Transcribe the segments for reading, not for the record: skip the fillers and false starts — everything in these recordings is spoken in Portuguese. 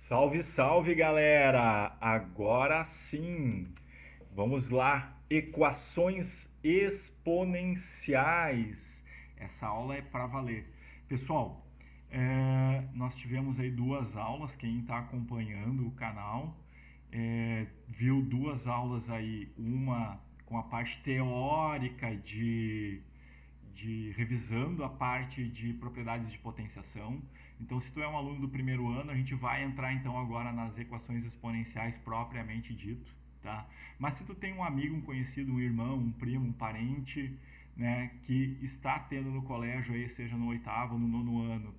Salve, salve, galera! Agora sim, vamos lá. Equações exponenciais. Essa aula é para valer. Pessoal, nós tivemos aí duas aulas. Quem está acompanhando o canal viu duas aulas aí, uma com a parte teórica de revisando a parte de propriedades de potenciação. Então, se tu é um aluno do primeiro ano, a gente vai entrar então agora nas equações exponenciais propriamente dito, tá? Mas se tu tem um amigo, um conhecido, um irmão, um primo, um parente, né, que está tendo no colégio aí, seja no oitavo, no nono ano,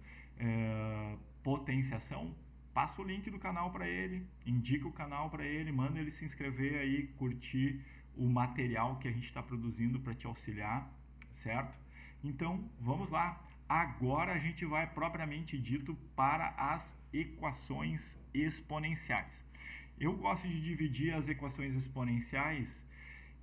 potenciação, passa o link do canal para ele, indica o canal para ele, manda ele se inscrever aí, curtir o material que a gente está produzindo para te auxiliar, certo? Então, vamos lá. Agora a gente vai propriamente dito para as equações exponenciais. Eu gosto de dividir as equações exponenciais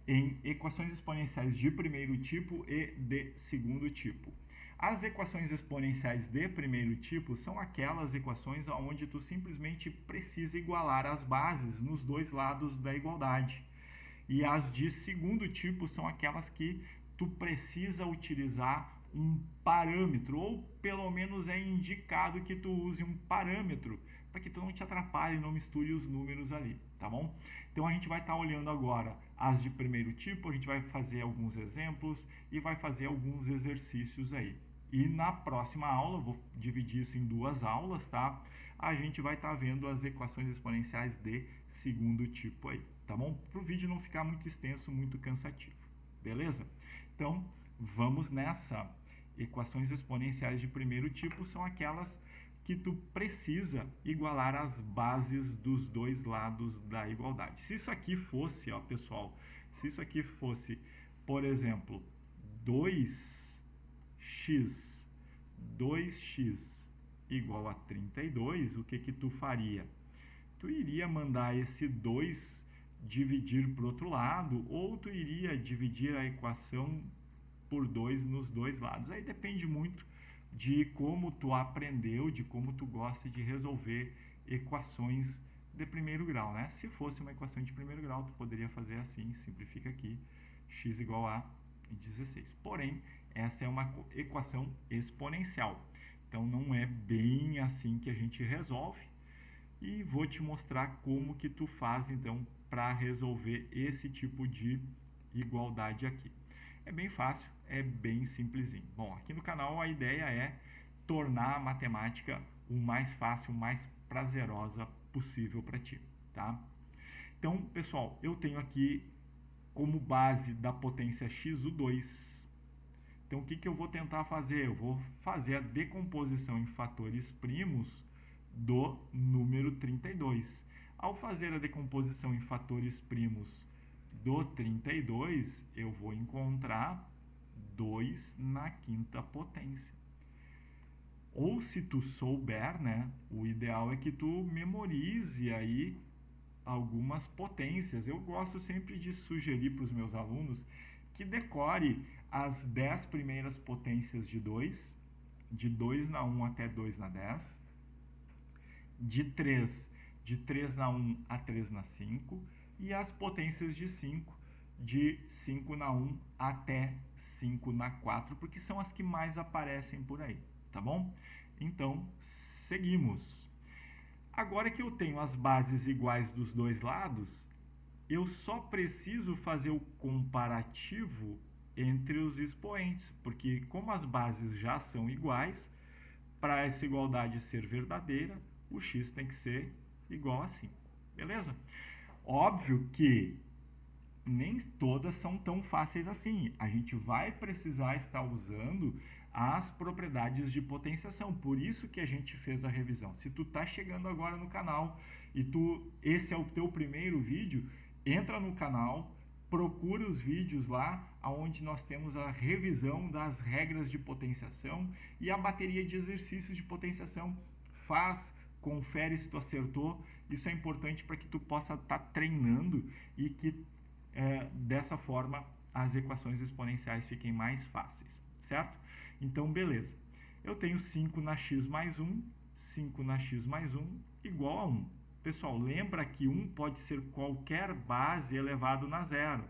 em equações exponenciais de primeiro tipo e de segundo tipo. As equações exponenciais de primeiro tipo são aquelas equações onde tu simplesmente precisa igualar as bases nos dois lados da igualdade. E as de segundo tipo são aquelas que tu precisa utilizar um parâmetro, ou pelo menos é indicado que tu use um parâmetro para que tu não te atrapalhe, não misture os números ali, tá bom? Então a gente vai estar olhando agora as de primeiro tipo, a gente vai fazer alguns exemplos e vai fazer alguns exercícios aí. E na próxima aula, vou dividir isso em duas aulas, tá? A gente vai estar vendo as equações exponenciais de segundo tipo aí, tá bom? Para o vídeo não ficar muito extenso, muito cansativo, beleza? Então, vamos nessa. Equações exponenciais de primeiro tipo são aquelas que tu precisa igualar as bases dos dois lados da igualdade. Se isso aqui fosse, ó, pessoal, se isso aqui fosse, por exemplo, 2x, 2x igual a 32, o que que tu faria? Tu iria mandar esse 2 dividir para o outro lado, ou tu iria dividir a equação por 2 nos dois lados. Aí depende muito de como tu aprendeu, de como tu gosta de resolver equações de primeiro grau, né? Se fosse uma equação de primeiro grau, tu poderia fazer assim, simplifica aqui, x igual a 16. Porém, essa é uma equação exponencial. Então, não é bem assim que a gente resolve. E vou te mostrar como que tu faz, então, para resolver esse tipo de igualdade aqui. É bem fácil, é bem simplesinho. Bom, aqui no canal a ideia é tornar a matemática o mais fácil, o mais prazerosa possível para ti, tá? Então, pessoal, eu tenho aqui como base da potência x o 2. Então, o que, que eu vou tentar fazer? Eu vou fazer a decomposição em fatores primos do número 32. Ao fazer a decomposição em fatores primos do 32, eu vou encontrar 2 na quinta potência. Ou se tu souber, né, o ideal é que tu memorize aí algumas potências. Eu gosto sempre de sugerir para os meus alunos que decore as 10 primeiras potências de 2 na 1 até 2 na 10, de 3 na 1 a 3 na 5, e as potências de 5, de 5 na 1 até 5 na 4, porque são as que mais aparecem por aí, tá bom? Então, seguimos. Agora que eu tenho as bases iguais dos dois lados, eu só preciso fazer o comparativo entre os expoentes, porque como as bases já são iguais, para essa igualdade ser verdadeira, o x tem que ser igual a 5, beleza? Óbvio que nem todas são tão fáceis assim. A gente vai precisar estar usando as propriedades de potenciação. Por isso que a gente fez a revisão. Se tu tá chegando agora no canal e esse é o teu primeiro vídeo, entra no canal, procura os vídeos lá onde nós temos a revisão das regras de potenciação e a bateria de exercícios de potenciação. Faz, confere se tu acertou. Isso é importante para que tu possa estar treinando e que dessa forma as equações exponenciais fiquem mais fáceis, certo? Então, beleza. Eu tenho 5 na x mais 1, 5 na x mais 1 igual a 1. Pessoal, lembra que 1 pode ser qualquer base elevado na zero.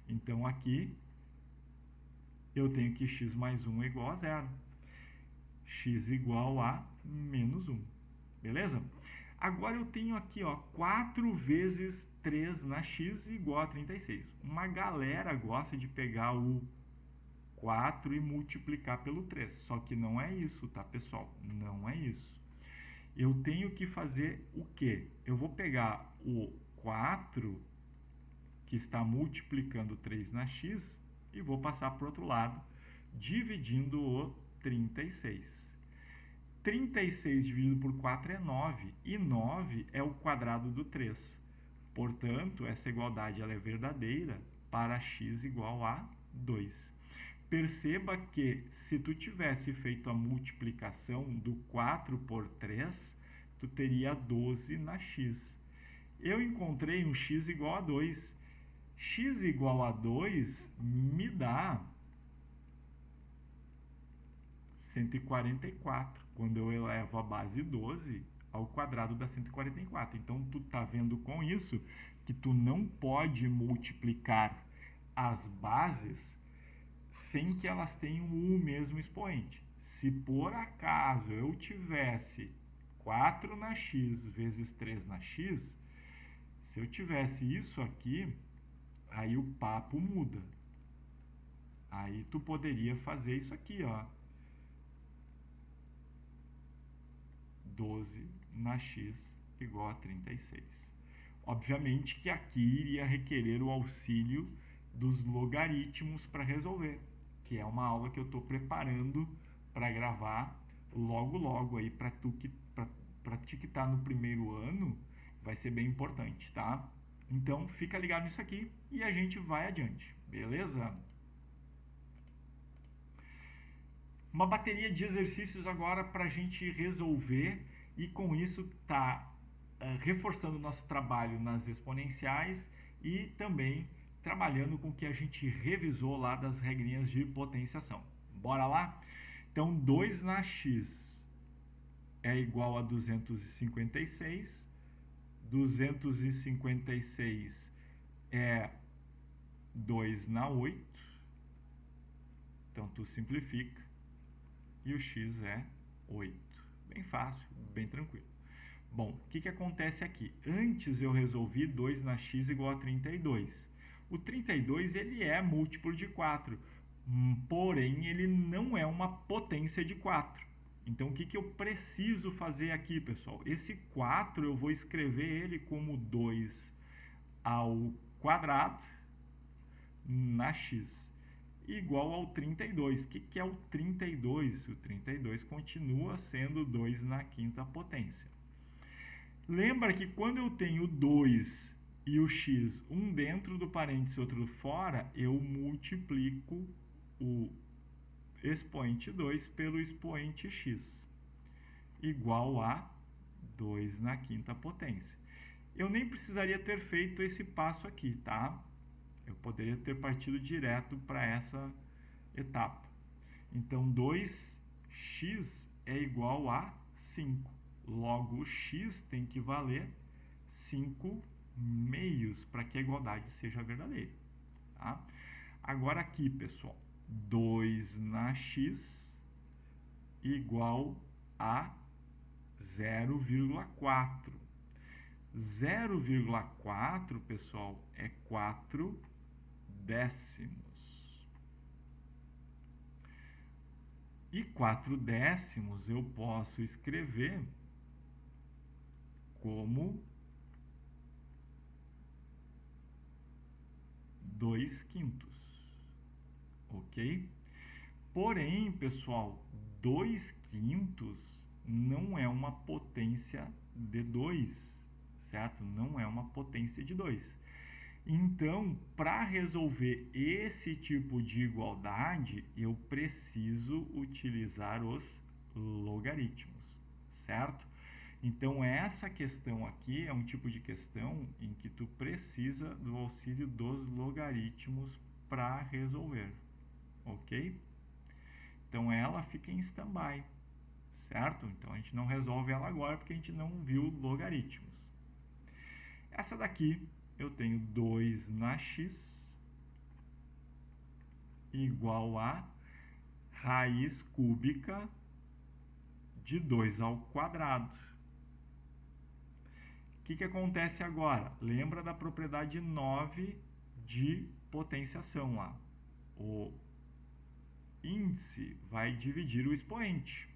Então, aqui, eu tenho que x mais 1 é igual a zero. X igual a menos 1. Beleza? Agora eu tenho aqui, ó, 4 vezes 3 na x igual a 36. Uma galera gosta de pegar o 4 e multiplicar pelo 3. Só que não é isso, tá, pessoal? Não é isso. Eu tenho que fazer o quê? Eu vou pegar o 4, que está multiplicando 3 na x, e vou passar para o outro lado, dividindo o 36. 36 dividido por 4 é 9, e 9 é o quadrado do 3. Portanto, essa igualdade ela é verdadeira para x igual a 2. Perceba que se tu tivesse feito a multiplicação do 4 por 3, tu teria 12 na x. Eu encontrei um x igual a 2. X igual a 2 me dá 144, quando eu elevo a base 12 ao quadrado da 144. Então, tu tá vendo com isso que tu não pode multiplicar as bases sem que elas tenham o mesmo expoente. Se por acaso eu tivesse 4 na x vezes 3 na x, se eu tivesse isso aqui, aí o papo muda. Aí tu poderia fazer isso aqui, ó. 12 na x igual a 36. Obviamente que aqui iria requerer o auxílio dos logaritmos para resolver, que é uma aula que eu estou preparando para gravar logo aí para ti que está no primeiro ano, vai ser bem importante, tá? Então fica ligado nisso aqui e a gente vai adiante, beleza? Uma bateria de exercícios agora para a gente resolver e com isso tá reforçando o nosso trabalho nas exponenciais e também trabalhando com o que a gente revisou lá das regrinhas de potenciação. Bora lá? Então, 2 na x é igual a 256. 256 é 2 na 8. Então, tu simplifica. E o x é 8. Bem fácil, bem tranquilo. Bom, o que acontece aqui? Antes eu resolvi 2 na x igual a 32. O 32 ele é múltiplo de 4, porém ele não é uma potência de 4. Então o que eu preciso fazer aqui, pessoal? Esse 4 eu vou escrever ele como 2 ao quadrado na x igual ao 32. O que é o 32? O 32 continua sendo 2 na quinta potência. Lembra que quando eu tenho 2 e o x, um dentro do parênteses e outro fora, eu multiplico o expoente 2 pelo expoente x, igual a 2 na quinta potência. Eu nem precisaria ter feito esse passo aqui, tá? Eu poderia ter partido direto para essa etapa. Então, 2x é igual a 5. Logo, o x tem que valer 5 meios para que a igualdade seja verdadeira. Tá? Agora aqui, pessoal, 2 na x igual a 0,4. 0,4, pessoal, é 4 décimos. E 4 décimos eu posso escrever como 2 quintos, ok? Porém, pessoal, 2 quintos não é uma potência de 2, certo? Não é uma potência de 2. Então, para resolver esse tipo de igualdade, eu preciso utilizar os logaritmos, certo? Então, essa questão aqui é um tipo de questão em que tu precisa do auxílio dos logaritmos para resolver, ok? Então, ela fica em stand-by, certo? Então, a gente não resolve ela agora porque a gente não viu logaritmos. Essa daqui, eu tenho 2 na x igual a raiz cúbica de 2 ao quadrado. O que acontece agora? Lembra da propriedade 9 de potenciação lá. O índice vai dividir o expoente.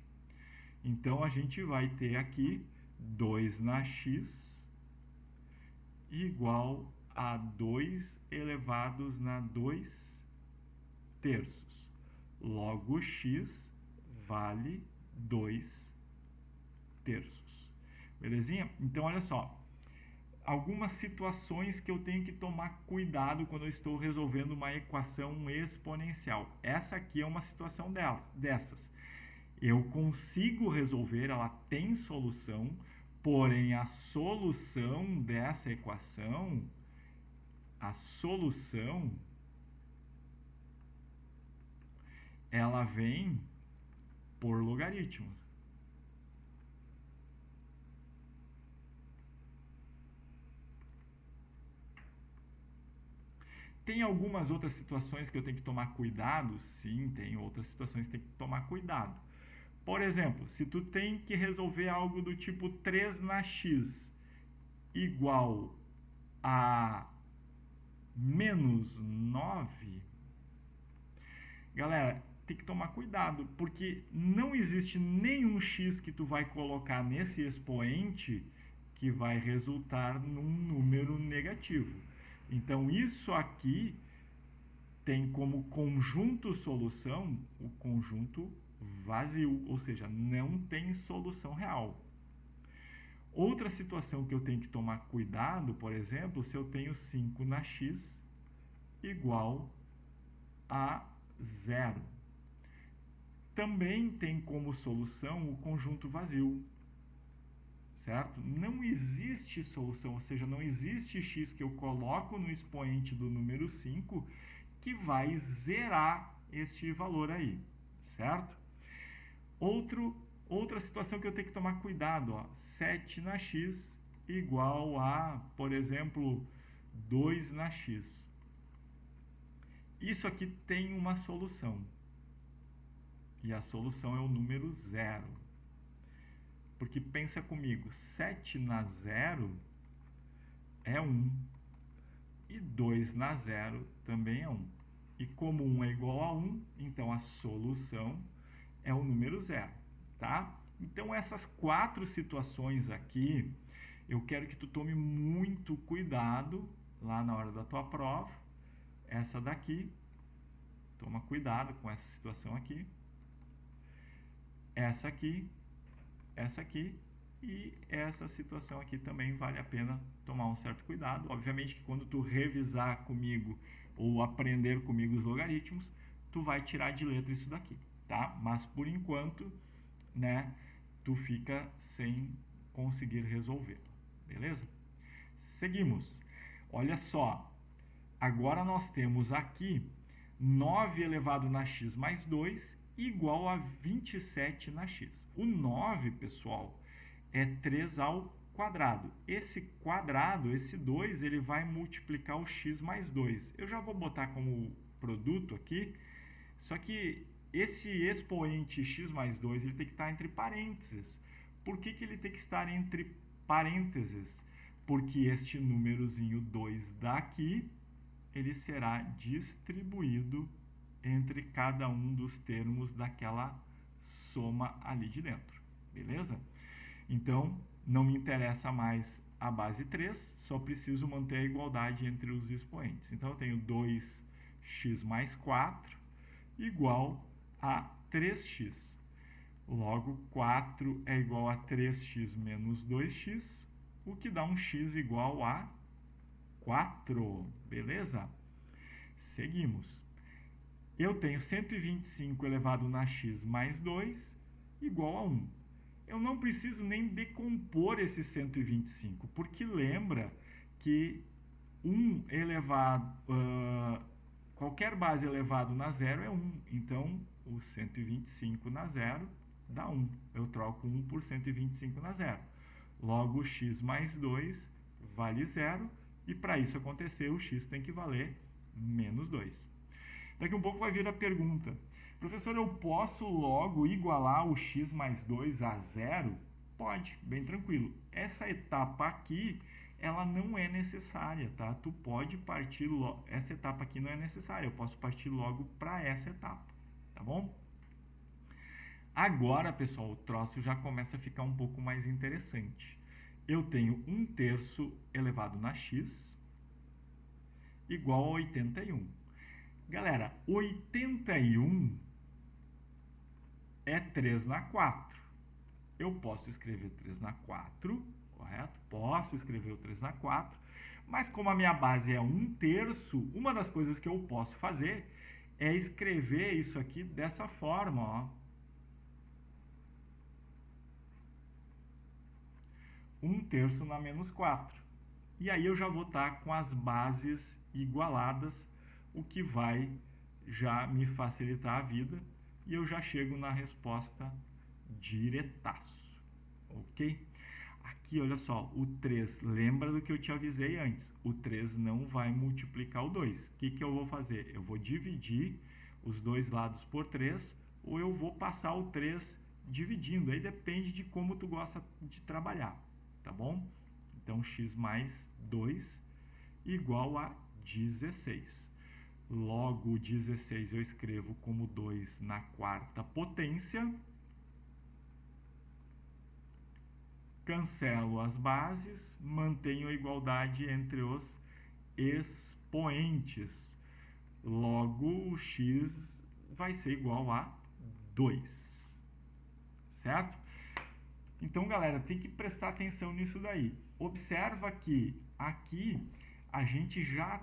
Então, a gente vai ter aqui 2 na x igual a 2 elevados na 2 terços. Logo, x vale 2 terços. Belezinha? Então, olha só. Algumas situações que eu tenho que tomar cuidado quando eu estou resolvendo uma equação exponencial. Essa aqui é uma situação dessas. Eu consigo resolver, ela tem solução, porém a solução dessa equação, ela vem por logaritmos. Tem algumas outras situações que eu tenho que tomar cuidado? Sim, tem outras situações que tem que tomar cuidado. Por exemplo, se tu tem que resolver algo do tipo 3 na x igual a menos 9, galera, tem que tomar cuidado, porque não existe nenhum x que tu vai colocar nesse expoente que vai resultar num número negativo. Então, isso aqui tem como conjunto solução o conjunto vazio, ou seja, não tem solução real. Outra situação que eu tenho que tomar cuidado, por exemplo, se eu tenho 5 na x igual a 0. Também tem como solução o conjunto vazio, certo? Não existe solução, ou seja, não existe x que eu coloco no expoente do número 5 que vai zerar este valor aí, certo? Outra situação que eu tenho que tomar cuidado, ó, 7 na x igual a, por exemplo, 2 na x. Isso aqui tem uma solução. E a solução é o número 0. Porque pensa comigo, 7 na 0 é 1. E 2 na 0 também é 1. E como 1 é igual a 1, então a solução é o número 0, tá? Então, essas 4 situações aqui, eu quero que tu tome muito cuidado lá na hora da tua prova. Essa daqui, toma cuidado com essa situação aqui. Essa aqui e essa situação aqui também vale a pena tomar um certo cuidado. Obviamente que quando tu revisar comigo ou aprender comigo os logaritmos, tu vai tirar de letra isso daqui, tá? Mas por enquanto, né, tu fica sem conseguir resolver, beleza? Seguimos. Olha só, agora nós temos aqui 9 elevado na x mais 2 igual a 27 na x. O 9, pessoal, é 3 ao quadrado. Esse quadrado, esse 2, ele vai multiplicar o x mais 2. Eu já vou botar como produto aqui, só que esse expoente x mais 2, ele tem que estar entre parênteses. Por que ele tem que estar entre parênteses? Porque este númerozinho 2 daqui, ele será distribuído entre cada um dos termos daquela soma ali de dentro, beleza? Então, não me interessa mais a base 3, só preciso manter a igualdade entre os expoentes. Então, eu tenho 2x mais 4 igual a 3x. Logo, 4 é igual a 3x menos 2x, o que dá um x igual a 4, beleza? Seguimos. Eu tenho 125 elevado na x mais 2 igual a 1. Eu não preciso nem decompor esse 125, porque lembra que 1 elevado, qualquer base elevado na zero é 1. Então, o 125 na zero dá 1. Eu troco 1 por 125 na zero. Logo, x mais 2 vale 0. E para isso acontecer, o x tem que valer menos 2. Daqui um pouco vai vir a pergunta: professor, eu posso logo igualar o x mais 2 a 0? Pode, bem tranquilo. Essa etapa aqui, ela não é necessária, tá? Tu pode partir logo. Essa etapa aqui não é necessária, eu posso partir logo para essa etapa, tá bom? Agora, pessoal, o troço já começa a ficar um pouco mais interessante. Eu tenho 1/3 elevado na x igual a 81. Galera, 81 é 3 na 4. Eu posso escrever 3 na 4, correto? Posso escrever o 3 na 4, mas como a minha base é 1/3, uma das coisas que eu posso fazer é escrever isso aqui dessa forma, ó. 1/3 na menos 4. E aí eu já vou estar com as bases igualadas, o que vai já me facilitar a vida, e eu já chego na resposta diretaço, ok? Aqui, olha só, o 3, lembra do que eu te avisei antes, o 3 não vai multiplicar o 2. O que eu vou fazer? Eu vou dividir os dois lados por 3, ou eu vou passar o 3 dividindo, aí depende de como tu gosta de trabalhar, tá bom? Então, x mais 2 igual a 16. Logo, 16 eu escrevo como 2 na quarta potência. Cancelo as bases, mantenho a igualdade entre os expoentes. Logo, o x vai ser igual a 2. Certo? Então, galera, tem que prestar atenção nisso daí. Observa que aqui a gente já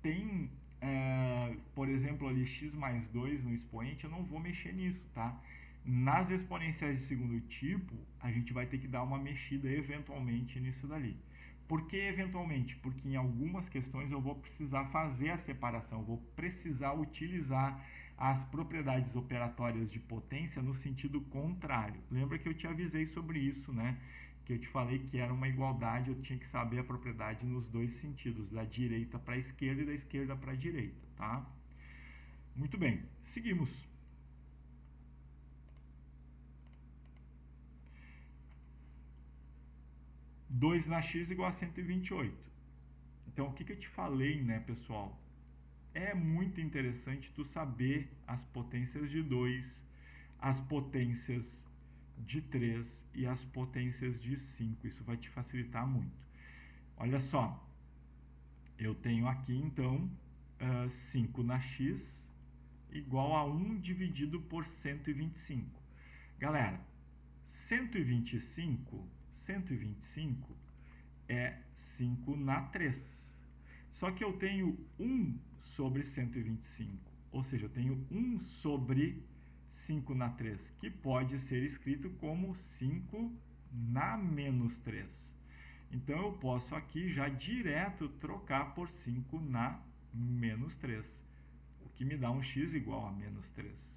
tem, por exemplo, ali x mais 2 no expoente, eu não vou mexer nisso, tá? Nas exponenciais de segundo tipo, a gente vai ter que dar uma mexida eventualmente nisso dali. Por que eventualmente? Porque em algumas questões eu vou precisar fazer a separação, eu vou precisar utilizar as propriedades operatórias de potência no sentido contrário. Lembra que eu te avisei sobre isso, né? Que eu te falei que era uma igualdade, eu tinha que saber a propriedade nos dois sentidos, da direita para a esquerda e da esquerda para a direita, tá? Muito bem, seguimos. Dois na x igual a 128. Então, o que eu te falei, né, pessoal? É muito interessante tu saber as potências de 2, as potências de 3 e as potências de 5. Isso vai te facilitar muito. Olha só, eu tenho aqui, então, 5 na x igual a 1 dividido por 125. Galera, 125 é 5 na 3. Só que eu tenho 1 sobre 125, ou seja, eu tenho 1 sobre 5 na 3, que pode ser escrito como 5 na menos 3. Então, eu posso aqui já direto trocar por 5 na menos 3, o que me dá um x igual a menos 3.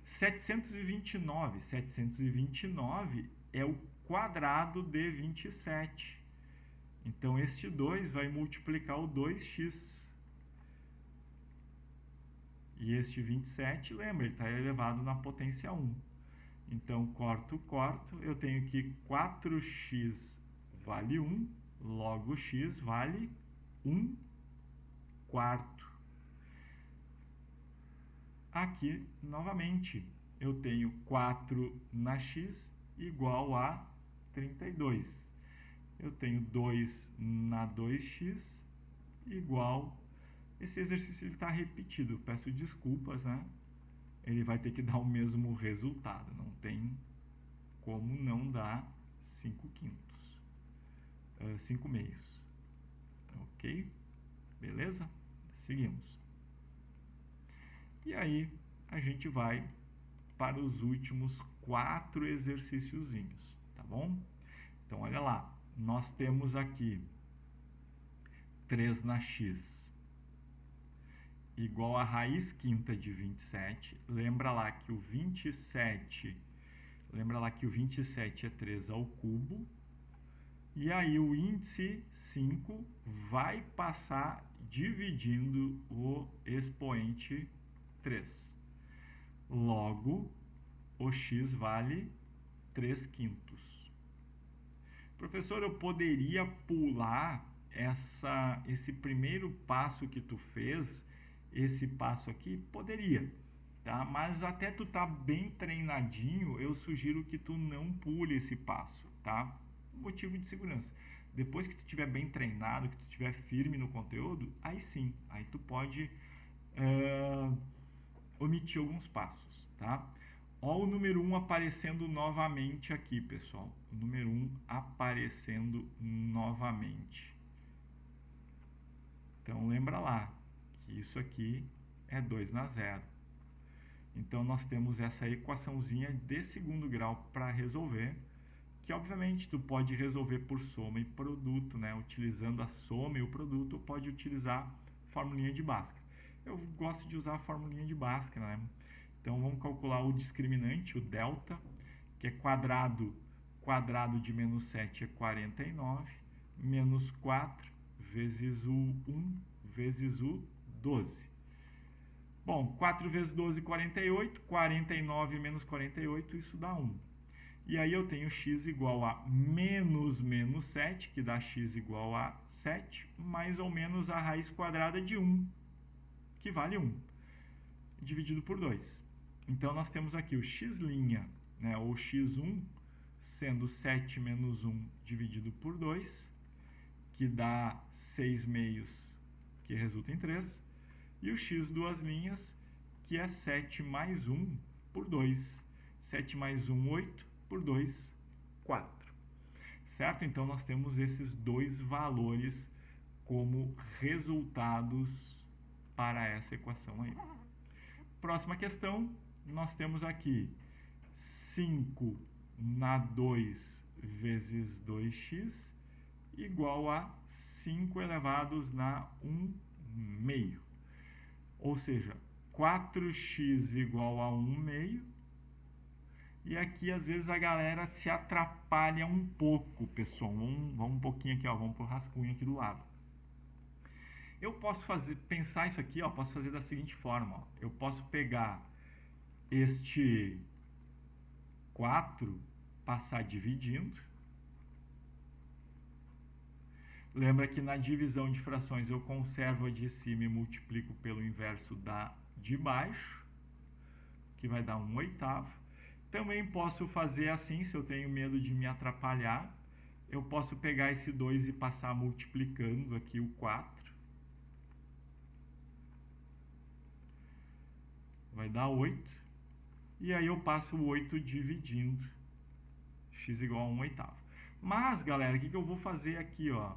729 é o quadrado de 27. Então, este 2 vai multiplicar o 2x. E este 27, lembra, ele está elevado na potência 1. Então, corto, eu tenho que 4x vale 1, logo x vale 1/4. Aqui, novamente, eu tenho 4 na x igual a 32. Eu tenho 2 na 2x igual... Esse exercício está repetido, peço desculpas, né? Ele vai ter que dar o mesmo resultado, não tem como não dar 5/5, 5/2. Ok? Beleza? Seguimos. E aí, a gente vai para os últimos 4 exercíciozinhos, tá bom? Então, olha lá. Nós temos aqui 3 na x igual a raiz quinta de 27. Lembra lá que o 27 Lembra lá que o 27 é 3 ao cubo. E aí o índice 5 vai passar dividindo o expoente 3. Logo, o x vale 3/5. Professor, eu poderia pular esse primeiro passo que tu fez, esse passo aqui? Poderia, tá? Mas até tu tá bem treinadinho, eu sugiro que tu não pule esse passo, tá? Motivo de segurança. Depois que tu estiver bem treinado, que tu estiver firme no conteúdo, aí sim, aí tu pode omitir alguns passos, tá? Ó, o número 1 aparecendo novamente aqui, pessoal. O número 1 aparecendo novamente. Então, lembra lá que isso aqui é 2 na 0. Então, nós temos essa equaçãozinha de segundo grau para resolver, que obviamente tu pode resolver por soma e produto, né? Utilizando a soma e o produto, ou pode utilizar a formulinha de Bhaskara. Eu gosto de usar a formulinha de Bhaskara, né? Então, vamos calcular o discriminante, o delta, que é quadrado de menos 7 é 49, menos 4 vezes o 1 vezes o 12. Bom, 4 vezes 12, 48, 49 menos 48, isso dá 1. E aí eu tenho x igual a menos 7, que dá x igual a 7, mais ou menos a raiz quadrada de 1, que vale 1, dividido por 2. Então, nós temos aqui o x', né, ou x1, sendo 7 menos 1 dividido por 2, que dá 6 meios, que resulta em 3. E o x duas linhas, que é 7 mais 1 por 2. 7 mais 1, 8, por 2, 4. Certo? Então, nós temos esses dois valores como resultados para essa equação aí. Próxima questão, nós temos aqui 5 na 2 vezes 2x igual a 5 elevados na 1 meio. Ou seja, 4x igual a 1 meio. E aqui, às vezes, a galera se atrapalha um pouco, pessoal. Vamos um pouquinho aqui, ó, vamos pro rascunho aqui do lado. Eu posso pensar isso aqui, ó, posso fazer da seguinte forma. Ó. Eu posso pegar este 4, passar dividindo. Lembra que na divisão de frações eu conservo a de cima e multiplico pelo inverso da de baixo, que vai dar 1/8. Também posso fazer assim, se eu tenho medo de me atrapalhar, eu posso pegar esse 2 e passar multiplicando aqui o 4. Vai dar 8. E aí eu passo o 8 dividindo. X igual a 1/8. Mas, galera, o que eu vou fazer aqui, ó?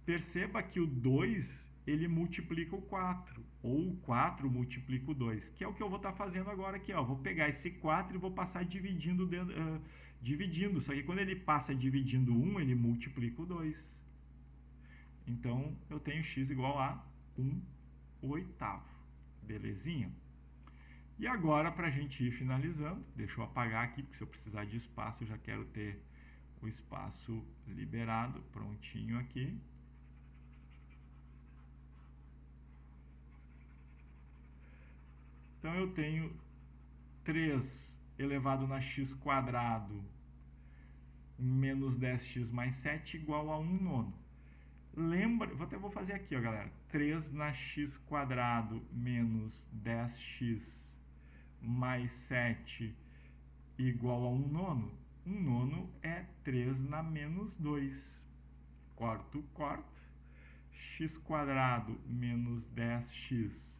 Perceba que o 2, ele multiplica o 4. Ou o 4 multiplica o 2. Que é o que eu vou estar fazendo agora aqui, ó. Vou pegar esse 4 e vou passar dividindo. Dividindo. Só que quando ele passa dividindo 1, ele multiplica o 2. Então, eu tenho x igual a 1/8. Belezinha? E agora, para a gente ir finalizando, deixa eu apagar aqui, porque se eu precisar de espaço, eu já quero ter o espaço liberado, prontinho aqui. Então, eu tenho 3 elevado na x quadrado menos 10x mais 7 igual a 1 nono. Lembra, vou fazer aqui, ó, galera. 3 na x quadrado menos 10x mais 7 igual a 1 nono. 1 nono é 3 na menos 2. Corto, corto. X quadrado menos 10x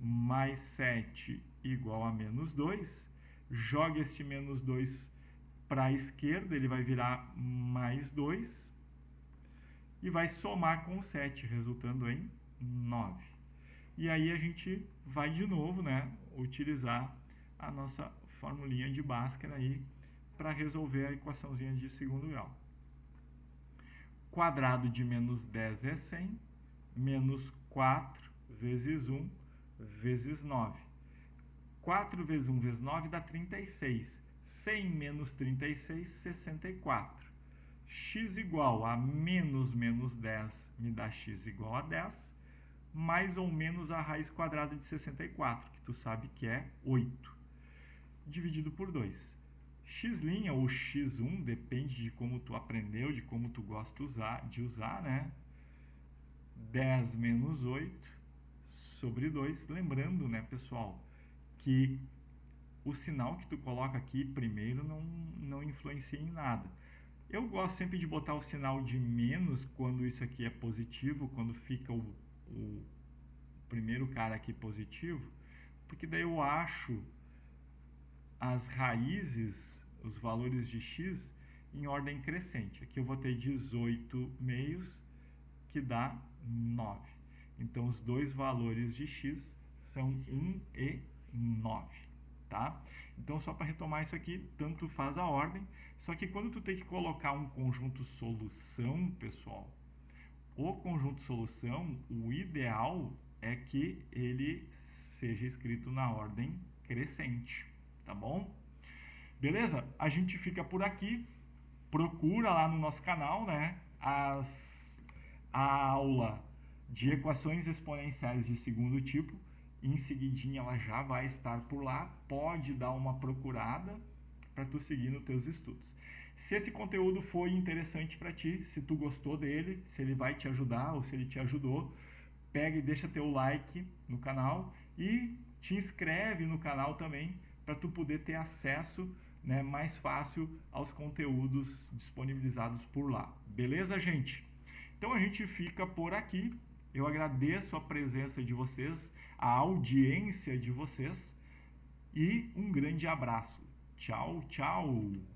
mais 7 igual a menos 2. Joga este menos 2 para a esquerda, ele vai virar mais 2. E vai somar com 7, resultando em 9. E aí a gente vai de novo, né, utilizar a nossa formulinha de Bhaskara aí para resolver a equaçãozinha de segundo grau. Quadrado de menos 10 é 100, menos 4 vezes 1 vezes 9. 4 vezes 1 vezes 9 dá 36. 100 menos 36, 64. X igual a menos 10 me dá x igual a 10, mais ou menos a raiz quadrada de 64, que tu sabe que é 8, dividido por 2. X' ou x1, depende de como tu aprendeu, de como tu gosta de usar, né? 10 menos 8 sobre 2. Lembrando, né, pessoal, que o sinal que tu coloca aqui primeiro não influencia em nada. Eu gosto sempre de botar o sinal de menos quando isso aqui é positivo, quando fica o primeiro cara aqui positivo, porque daí eu acho as raízes, os valores de x, em ordem crescente. Aqui eu vou ter 18 meios, que dá 9. Então, os dois valores de x são 1 e 9, tá? Então, só para retomar isso aqui, tanto faz a ordem, só que quando tu tem que colocar um conjunto solução, pessoal, o conjunto solução, o ideal é que ele seja escrito na ordem crescente, tá bom? Beleza? A gente fica por aqui. Procura lá no nosso canal, né, a aula de equações exponenciais de segundo tipo. Em seguidinha ela já vai estar por lá. Pode dar uma procurada para tu seguir nos teus estudos. Se esse conteúdo foi interessante para ti, se tu gostou dele, se ele vai te ajudar ou se ele te ajudou, pega e deixa teu like no canal e te inscreve no canal também para tu poder ter acesso, né, mais fácil aos conteúdos disponibilizados por lá. Beleza, gente? Então a gente fica por aqui. Eu agradeço a presença de vocês, a audiência de vocês e um grande abraço. Tchau, tchau!